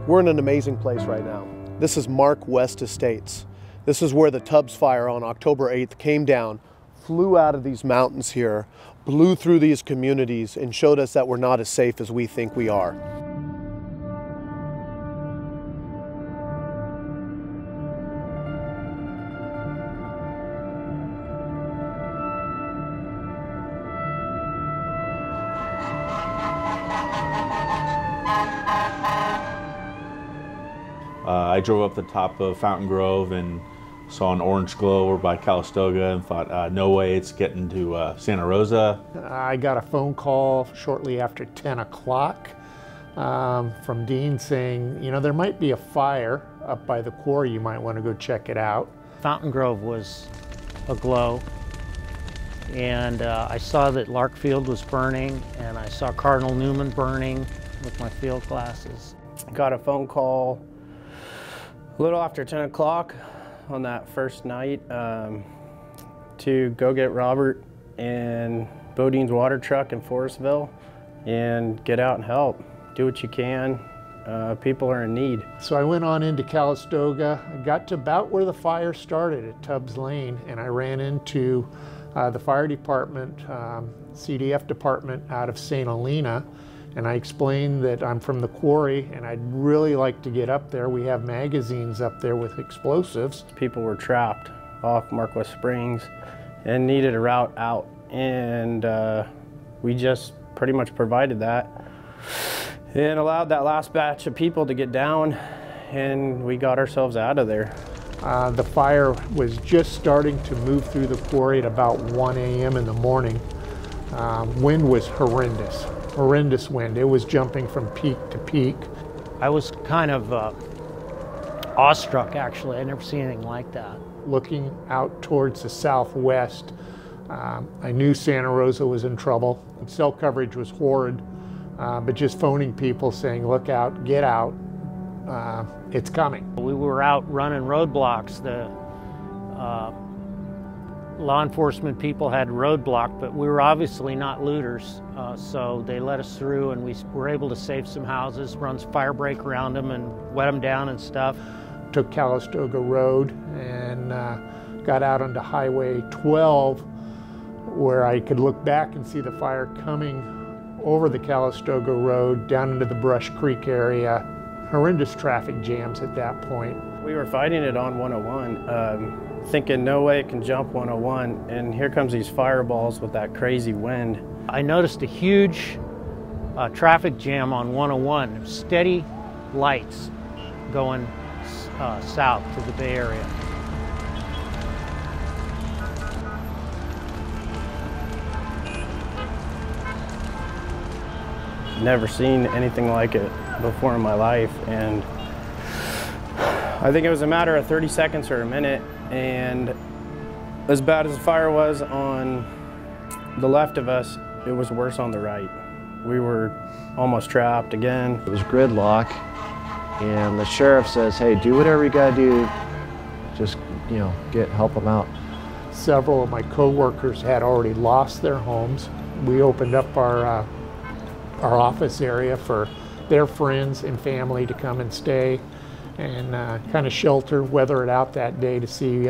We're in an amazing place right now. This is Mark West Estates. This is where the Tubbs fire on October 8th came down, flew out of these mountains here, blew through these communities, and showed us that we're not as safe as we think we are. I drove up the top of Fountain Grove and saw an orange glow over by Calistoga and thought, no way it's getting to Santa Rosa. I got a phone call shortly after 10 o'clock from Dean saying, you know, there might be a fire up by the quarry, you might want to go check it out. Fountain Grove was aglow, and I saw that Larkfield was burning, and I saw Cardinal Newman burning with my field glasses. Got a phone call a little after 10 o'clock on that first night to go get Robert and Bodine's water truck in Forestville and get out and help. Do what you can. People are in need. So I went on into Calistoga. I got to about where the fire started at Tubbs Lane, and I ran into the fire department, CDF department out of St. Helena. And I explained that I'm from the quarry and I'd really like to get up there. We have magazines up there with explosives. People were trapped off Marquess Springs and needed a route out. And we just pretty much provided that and allowed that last batch of people to get down, and we got ourselves out of there. The fire was just starting to move through the quarry at about 1 a.m. in the morning. Wind was horrendous. Horrendous wind. It was jumping from peak to peak. I was kind of awestruck, actually. I'd never seen anything like that. Looking out towards the southwest, I knew Santa Rosa was in trouble. Cell coverage was horrid, but just phoning people saying, look out, get out, it's coming. We were out running roadblocks. The law enforcement people had roadblocked, but we were obviously not looters, so they let us through, and we were able to save some houses, run fire break around them and wet them down and stuff. Took Calistoga Road and got out onto Highway 12, where I could look back and see the fire coming over the Calistoga Road down into the Brush Creek area. Horrendous traffic jams at that point. We were fighting it on 101. Thinking no way it can jump 101, and here comes these fireballs with that crazy wind. I noticed a huge traffic jam on 101, steady lights going south to the Bay Area. Never seen anything like it before in my life, and I think it was a matter of 30 seconds or a minute, and as bad as the fire was on the left of us, it was worse on the right. We were almost trapped again. It was gridlock, and the sheriff says, hey, do whatever you gotta do, just, you know, help them out. Several of my co-workers had already lost their homes. We opened up our office area for their friends and family to come and stay and kind of shelter, weather it out that day to see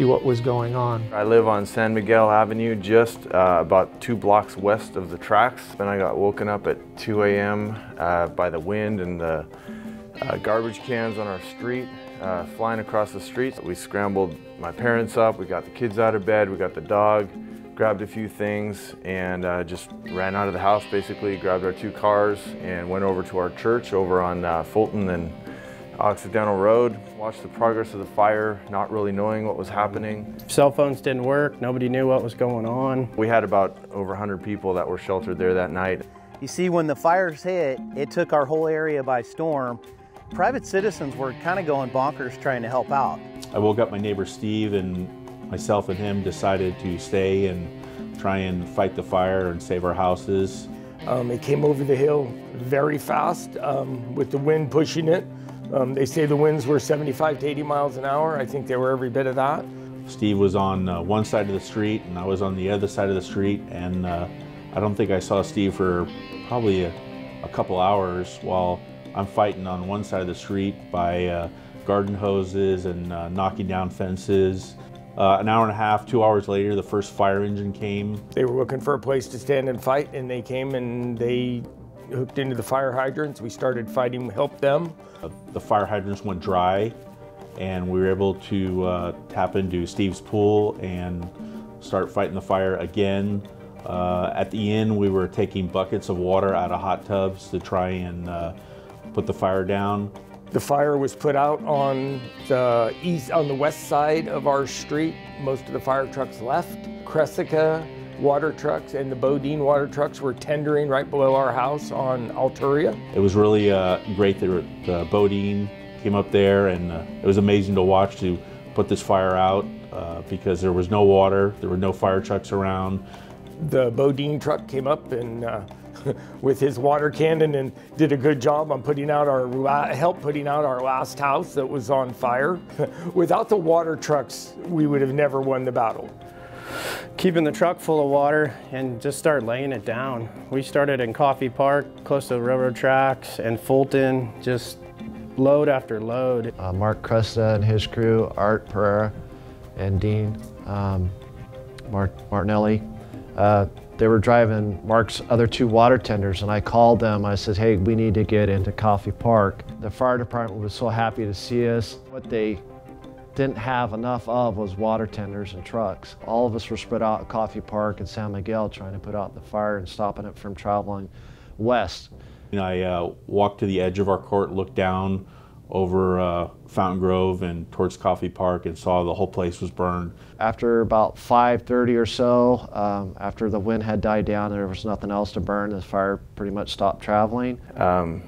what was going on. I live on San Miguel Avenue, just about 2 blocks west of the tracks. Then I got woken up at 2 a.m. By the wind and the garbage cans on our street flying across the street. We scrambled my parents up, we got the kids out of bed, we got the dog, grabbed a few things, and just ran out of the house basically, grabbed our 2 cars and went over to our church over on Fulton and Occidental Road, watched the progress of the fire, not really knowing what was happening. Cell phones didn't work, nobody knew what was going on. We had about over 100 people that were sheltered there that night. You see, when the fires hit, it took our whole area by storm. Private citizens were kind of going bonkers trying to help out. I woke up my neighbor Steve, and myself and him decided to stay and try and fight the fire and save our houses. It came over the hill very fast with the wind pushing it. They say the winds were 75 to 80 miles an hour. I think they were every bit of that. Steve was on one side of the street and I was on the other side of the street, and I don't think I saw Steve for probably a couple hours while I'm fighting on one side of the street by garden hoses and knocking down fences. An hour and a half, 2 hours later, the first fire engine came. They were looking for a place to stand and fight, and they came and they hooked into the fire hydrants. We started fighting, helped them. The fire hydrants went dry, and we were able to tap into Steve's pool and start fighting the fire again. At the end, we were taking buckets of water out of hot tubs to try and put the fire down. The fire was put out on the west side of our street. Most of the fire trucks left. Cressica water trucks and the Bodine water trucks were tendering right below our house on Alturia. It was really great that the Bodine came up there, and it was amazing to watch to put this fire out because there was no water, there were no fire trucks around. The Bodine truck came up and with his water cannon and did a good job on helped putting out our last house that was on fire. Without the water trucks, we would have never won the battle. Keeping the truck full of water and just start laying it down. We started in Coffee Park, close to the railroad tracks, and Fulton, just load after load. Mark Cresta and his crew, Art Pereira and Dean Martinelli, they were driving Mark's other two water tenders, and I called them. I said, hey, we need to get into Coffee Park. The fire department was so happy to see us. What they didn't have enough of was water tenders and trucks. All of us were spread out at Coffee Park and San Miguel trying to put out the fire and stopping it from traveling west. I walked to the edge of our court, looked down over Fountain Grove and towards Coffee Park, and saw the whole place was burned. After about 5:30 or so, after the wind had died down and there was nothing else to burn, the fire pretty much stopped traveling.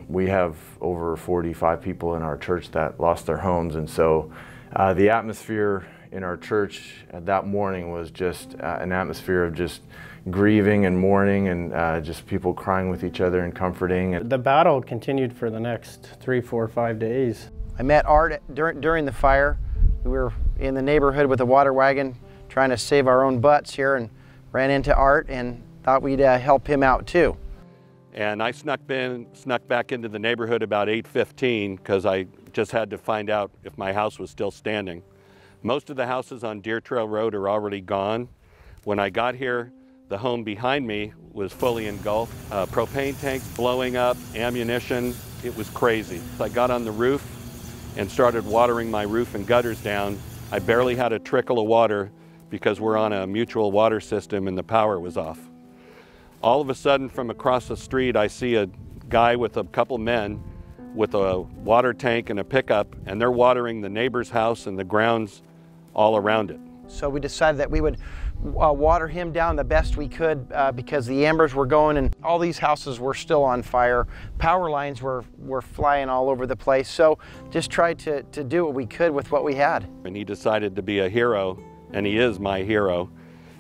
We have over 45 people in our church that lost their homes, and so the atmosphere in our church that morning was just an atmosphere of just grieving and mourning and just people crying with each other and comforting. The battle continued for the next 3, 4, 5 days. I met Art during the fire. We were in the neighborhood with a water wagon trying to save our own butts here, and ran into Art and thought we'd help him out too. And I snuck back into the neighborhood about 8:15 because I just had to find out if my house was still standing. Most of the houses on Deer Trail Road are already gone. When I got here, the home behind me was fully engulfed. Propane tanks blowing up, ammunition, it was crazy. So I got on the roof and started watering my roof and gutters down. I barely had a trickle of water because we're on a mutual water system and the power was off. All of a sudden, from across the street, I see a guy with a couple men with a water tank and a pickup, and they're watering the neighbor's house and the grounds all around it. So we decided that we would water him down the best we could because the embers were going and all these houses were still on fire. Power lines were flying all over the place. So just tried to do what we could with what we had. And he decided to be a hero, and he is my hero.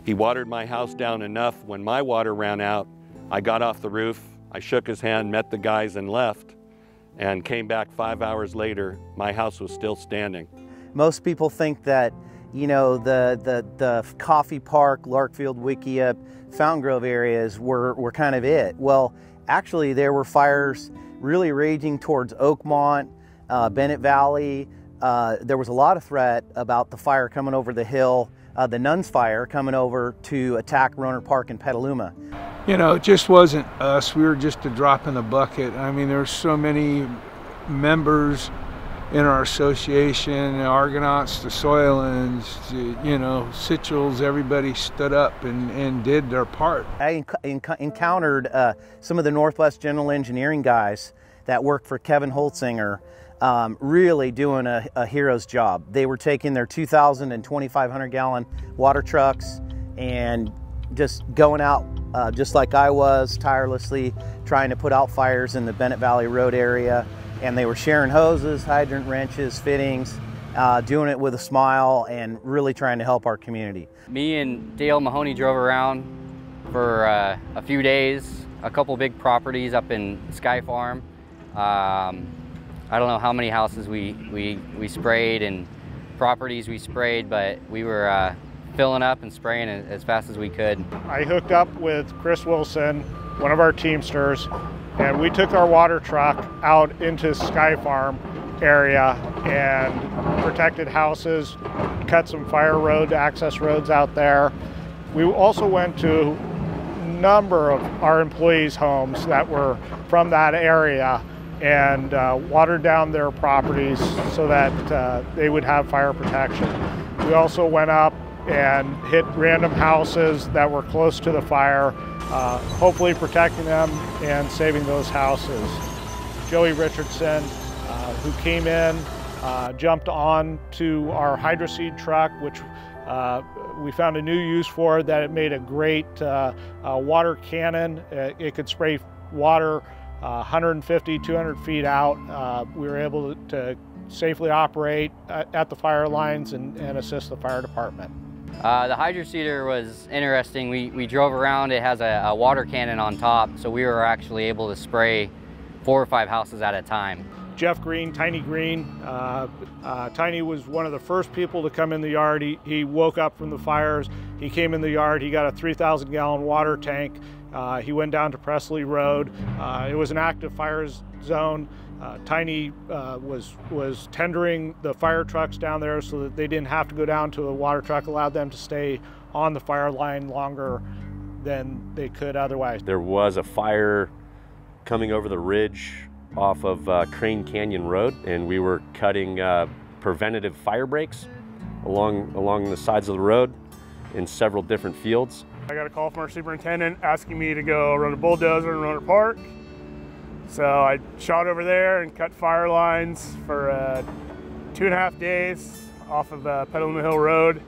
He watered my house down enough. When my water ran out, I got off the roof, I shook his hand, met the guys and left, and came back 5 hours later. My house was still standing. Most people think that, you know, the Coffee Park, Larkfield, Wickiup, Fountain Grove areas were kind of it. Well, actually there were fires really raging towards Oakmont, Bennett Valley. There was a lot of threat about the fire coming over the hill, the Nuns fire coming over to attack Roner Park and Petaluma. You know, it just wasn't us. We were just a drop in the bucket. I mean, there's so many members in our association, the Argonauts, the Soylans, you know, Sitchels, everybody stood up and did their part. I encountered some of the Northwest General Engineering guys that worked for Kevin Holtzinger, really doing a hero's job. They were taking their 2,000 and 2,500 gallon water trucks and just going out just like I was, tirelessly trying to put out fires in the Bennett Valley Road area. And they were sharing hoses, hydrant wrenches, fittings, doing it with a smile and really trying to help our community. Me and Dale Mahoney drove around for a few days, a couple big properties up in Sky Farm. I don't know how many houses we sprayed and properties we sprayed, but we were filling up and spraying it as fast as we could. I hooked up with Chris Wilson, one of our Teamsters, and we took our water truck out into Sky Farm area and protected houses, cut some fire road access roads out there. We also went to a number of our employees' homes that were from that area and watered down their properties so that they would have fire protection. We also went up and hit random houses that were close to the fire, hopefully protecting them and saving those houses. Joey Richardson, who came in, jumped on to our hydroseed truck, which we found a new use for, that it made a great water cannon. It could spray water 150, 200 feet out. We were able to safely operate at the fire lines and assist the fire department. The hydroseeder was interesting. We drove around. It has a water cannon on top, so we were actually able to spray 4 or 5 houses at a time. Jeff Green, Tiny Green. Tiny was one of the first people to come in the yard. He woke up from the fires. He came in the yard. He got a 3,000-gallon water tank. He went down to Presley Road. It was an active fire zone. Tiny was tendering the fire trucks down there so that they didn't have to go down to a water truck, allowed them to stay on the fire line longer than they could otherwise. There was a fire coming over the ridge off of Crane Canyon Road, and we were cutting preventative fire breaks along the sides of the road in several different fields. I got a call from our superintendent asking me to go run a bulldozer in Roner Park. So I shot over there and cut fire lines for 2.5 days off of Petaluma Hill Road.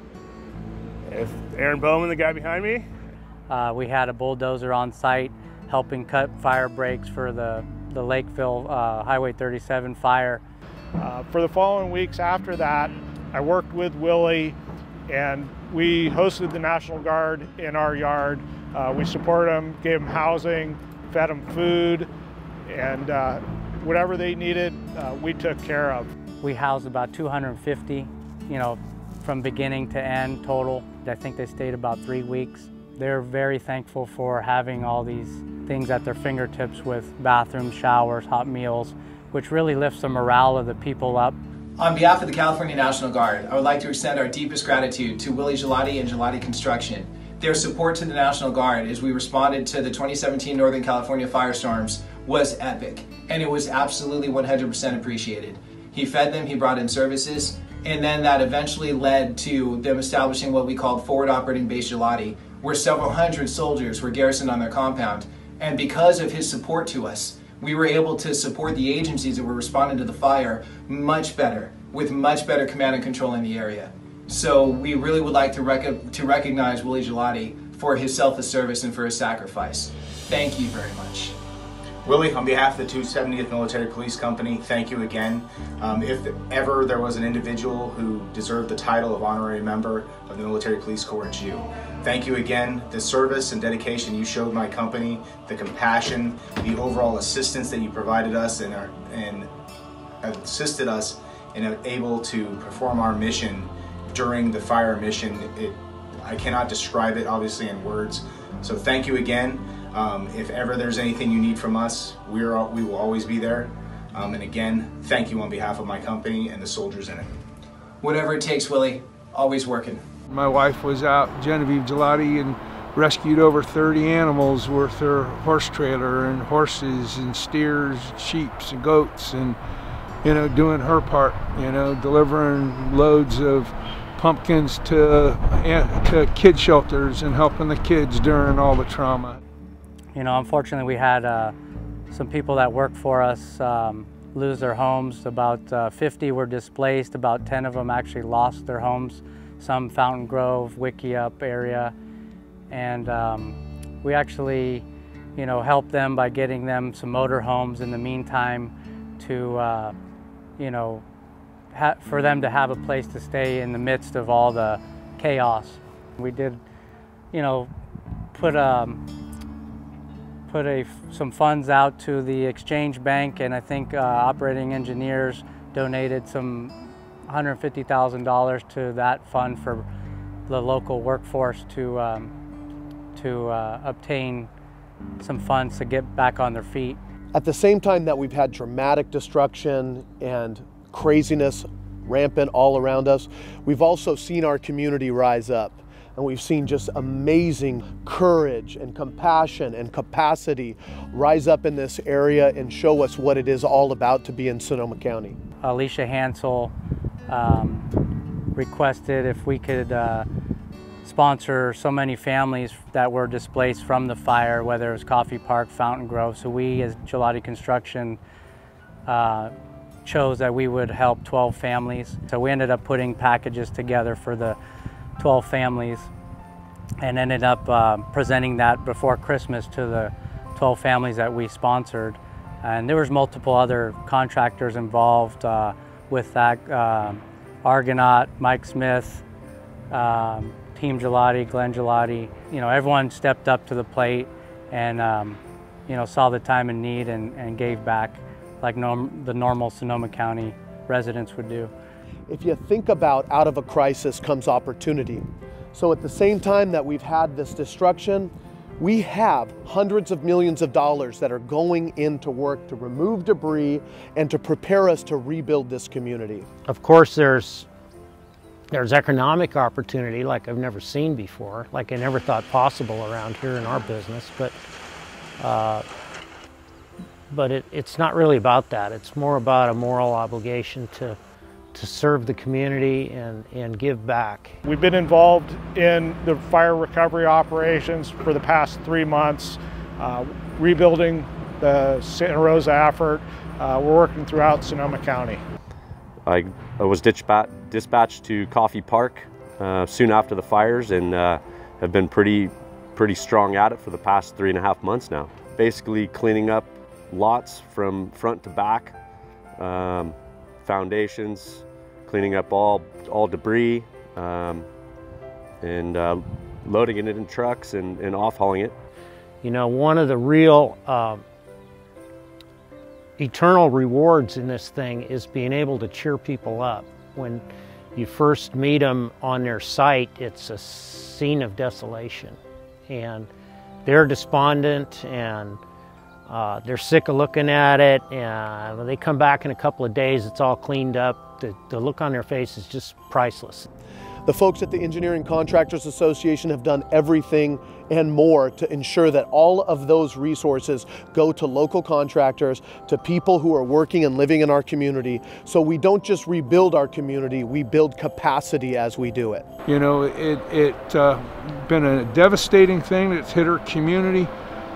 It's Aaron Bowman, the guy behind me. We had a bulldozer on site helping cut fire breaks for the Lakeville Highway 37 fire. For the following weeks after that, I worked with Willie and we hosted the National Guard in our yard. We supported them, gave them housing, fed them food, and whatever they needed, we took care of. We housed about 250, from beginning to end total. I think they stayed about 3 weeks. They're very thankful for having all these things at their fingertips with bathrooms, showers, hot meals, which really lifts the morale of the people up. On behalf of the California National Guard, I would like to extend our deepest gratitude to Willie Gelati and Gelati Construction. Their support to the National Guard as we responded to the 2017 Northern California firestorms was epic, and it was absolutely 100% appreciated. He fed them, he brought in services, and then that eventually led to them establishing what we called Forward Operating Base Gelati, where several hundred soldiers were garrisoned on their compound. And because of his support to us, we were able to support the agencies that were responding to the fire much better, with much better command and control in the area. So we really would like to recognize Willie Gelati for his selfless service and for his sacrifice. Thank you very much. Willie, on behalf of the 270th Military Police Company, thank you again. If ever there was an individual who deserved the title of honorary member of the Military Police Corps, it's you. Thank you again. The service and dedication you showed my company, the compassion, the overall assistance that you provided us and assisted us in able to perform our mission during the fire mission. I cannot describe it obviously in words. So thank you again. If ever there's anything you need from us, we will always be there. And again, thank you on behalf of my company and the soldiers in it. Whatever it takes, Willie, always working. My wife was out, Genevieve Gelati, and rescued over 30 animals with her horse trailer, and horses and steers, sheep and goats, and doing her part, delivering loads of pumpkins to kid shelters and helping the kids during all the trauma. Unfortunately we had some people that worked for us lose their homes. About 50 were displaced, about 10 of them actually lost their homes. Some Fountain Grove, Wickiup area, and we actually, helped them by getting them some motor homes in the meantime to, for them to have a place to stay in the midst of all the chaos. We did, put some funds out to the Exchange Bank, and I think operating engineers donated some $150,000 to that fund for the local workforce to obtain some funds to get back on their feet. At the same time that we've had dramatic destruction and craziness rampant all around us, we've also seen our community rise up. And we've seen just amazing courage and compassion and capacity rise up in this area and show us what it is all about to be in Sonoma County. Alicia Hansel requested if we could sponsor so many families that were displaced from the fire, whether it was Coffee Park, Fountain Grove. So we, as Gelati Construction, chose that we would help 12 families. So we ended up putting packages together for the 12 families and ended up presenting that before Christmas to the 12 families that we sponsored. And there was multiple other contractors involved with that. Argonaut, Mike Smith, Team Gelati, Glenn Gelati, you know, everyone stepped up to the plate and you know, saw the time and need and gave back like the normal Sonoma County residents would do. If you think about out of a crisis comes opportunity. So at the same time that we've had this destruction, we have hundreds of millions of dollars that are going into work to remove debris and to prepare us to rebuild this community. Of course, there's economic opportunity like I've never seen before, like I never thought possible around here in our business, but it's not really about that. It's more about a moral obligation to serve the community and give back. We've been involved in the fire recovery operations for the past 3 months, rebuilding the Santa Rosa effort. We're working throughout Sonoma County. I was dispatched to Coffee Park soon after the fires and have been pretty strong at it for the past 3.5 months now. Basically cleaning up lots from front to back, foundations, cleaning up all debris, and loading it in trucks and off-hauling it. You know, one of the real eternal rewards in this thing is being able to cheer people up. When you first meet them on their site, it's a scene of desolation, and they're despondent and they're sick of looking at it, and when they come back in a couple of days, it's all cleaned up. The look on their face is just priceless. The folks at the Engineering Contractors Association have done everything and more to ensure that all of those resources go to local contractors, to people who are working and living in our community. So we don't just rebuild our community, we build capacity as we do it. You know, it's been a devastating thing that's hit our community.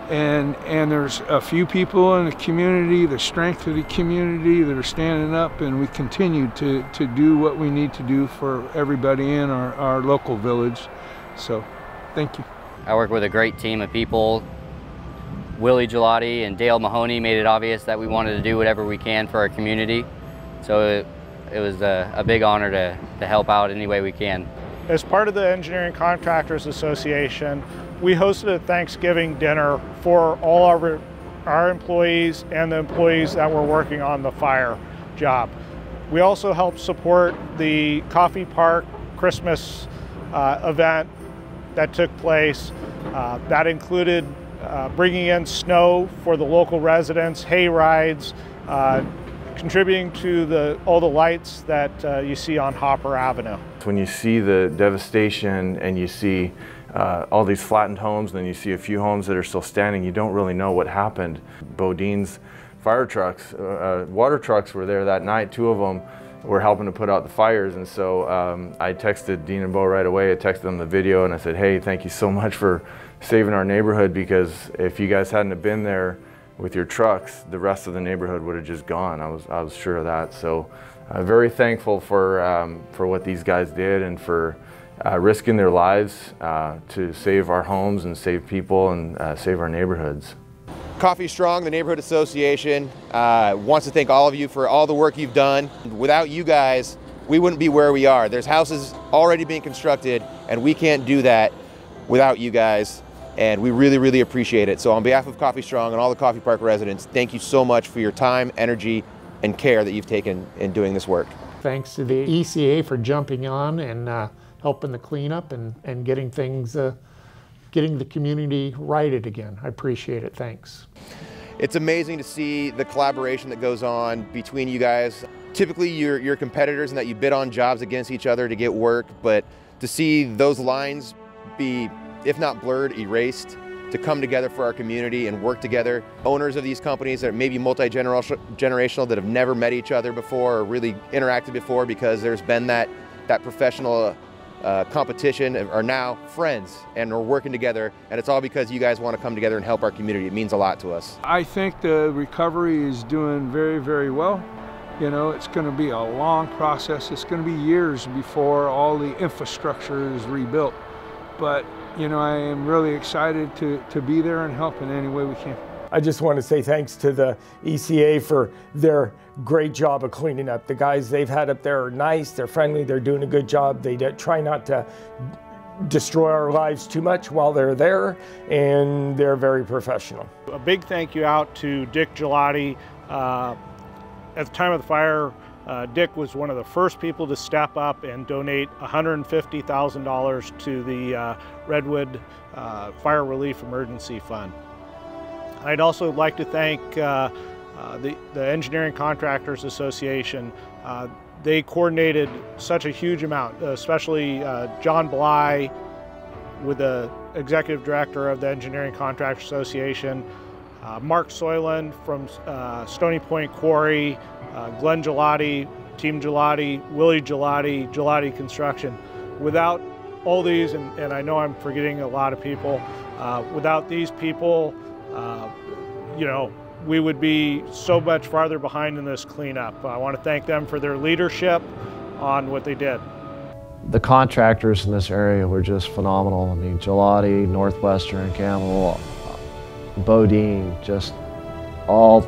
And there's a few people in the community, the strength of the community, that are standing up, and we continue to do what we need to do for everybody in our local village. So, thank you. I work with a great team of people. Willie Gelati and Dale Mahoney made it obvious that we wanted to do whatever we can for our community. So it was a big honor to help out any way we can. As part of the Engineering Contractors Association, we hosted a Thanksgiving dinner for all our employees and the employees that were working on the fire job. We also helped support the Coffee Park Christmas event that took place. That included bringing in snow for the local residents, hay rides, contributing to all the lights that you see on Hopper Avenue. When you see the devastation and you see all these flattened homes, and then you see a few homes that are still standing, you don't really know what happened. Bodine's fire trucks, water trucks were there that night. 2 of them were helping to put out the fires, and so I texted Dean and Bo right away. I texted them the video and I said, hey, thank you so much for saving our neighborhood, because if you guys hadn't have been there with your trucks, the rest of the neighborhood would have just gone. I was sure of that. So very thankful for what these guys did and for risking their lives to save our homes and save people and save our neighborhoods. Coffee Strong, the Neighborhood Association, wants to thank all of you for all the work you've done. Without you guys, we wouldn't be where we are. There's houses already being constructed, and we can't do that without you guys, and we really, really appreciate it. So on behalf of Coffee Strong and all the Coffee Park residents, thank you so much for your time, energy, and care that you've taken in doing this work. Thanks to the ECA for jumping on and helping the cleanup and getting things, getting the community righted again. I appreciate it. Thanks. It's amazing to see the collaboration that goes on between you guys. Typically you're competitors in that you bid on jobs against each other to get work, but to see those lines be, if not blurred, erased, to come together for our community and work together. Owners of these companies that may be multi-generational that have never met each other before or really interacted before because there's been that professional competition are now friends and are working together, and it's all because you guys want to come together and help our community. It means a lot to us. I think the recovery is doing very, very well. You know, it's going to be a long process. It's going to be years before all the infrastructure is rebuilt. But, you know, I am really excited to be there and help in any way we can. I just want to say thanks to the ECA for their great job of cleaning up. The guys they've had up there are nice, they're friendly, they're doing a good job. They try not to destroy our lives too much while they're there, and they're very professional. A big thank you out to Dick Gelati. At the time of the fire, Dick was one of the first people to step up and donate $150,000 to the Redwood Fire Relief Emergency Fund. I'd also like to thank the Engineering Contractors Association. They coordinated such a huge amount, especially John Bly, with the Executive Director of the Engineering Contractors Association, Mark Soyland from Stony Point Quarry, Glenn Gelati, Team Gelati, Willie Gelati, Gelati Construction. Without all these, and I know I'm forgetting a lot of people, without these people, you know, we would be so much farther behind in this cleanup. I want to thank them for their leadership on what they did. The contractors in this area were just phenomenal. I mean, Gelati, Northwestern, Campbell, Bodine, just all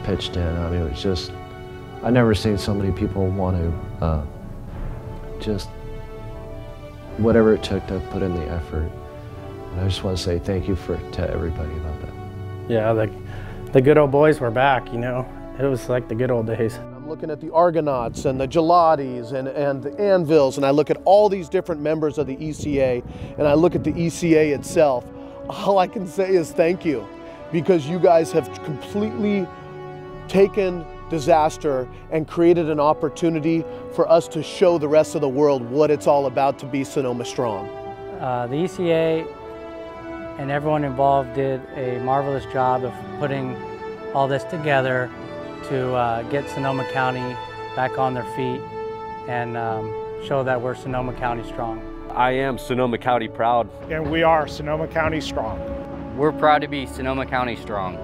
pitched in. I mean, it was just, I've never seen so many people want to just whatever it took to put in the effort. And I just want to say thank you to everybody about that. Yeah, the good old boys were back, you know. It was like the good old days. I'm looking at the Argonauts and the Gelatis and the Anvils, and I look at all these different members of the ECA, and I look at the ECA itself. All I can say is thank you, because you guys have completely taken disaster and created an opportunity for us to show the rest of the world what it's all about to be Sonoma Strong. The ECA and everyone involved did a marvelous job of putting all this together to get Sonoma County back on their feet and show that we're Sonoma County strong. I am Sonoma County proud. And we are Sonoma County strong. We're proud to be Sonoma County strong.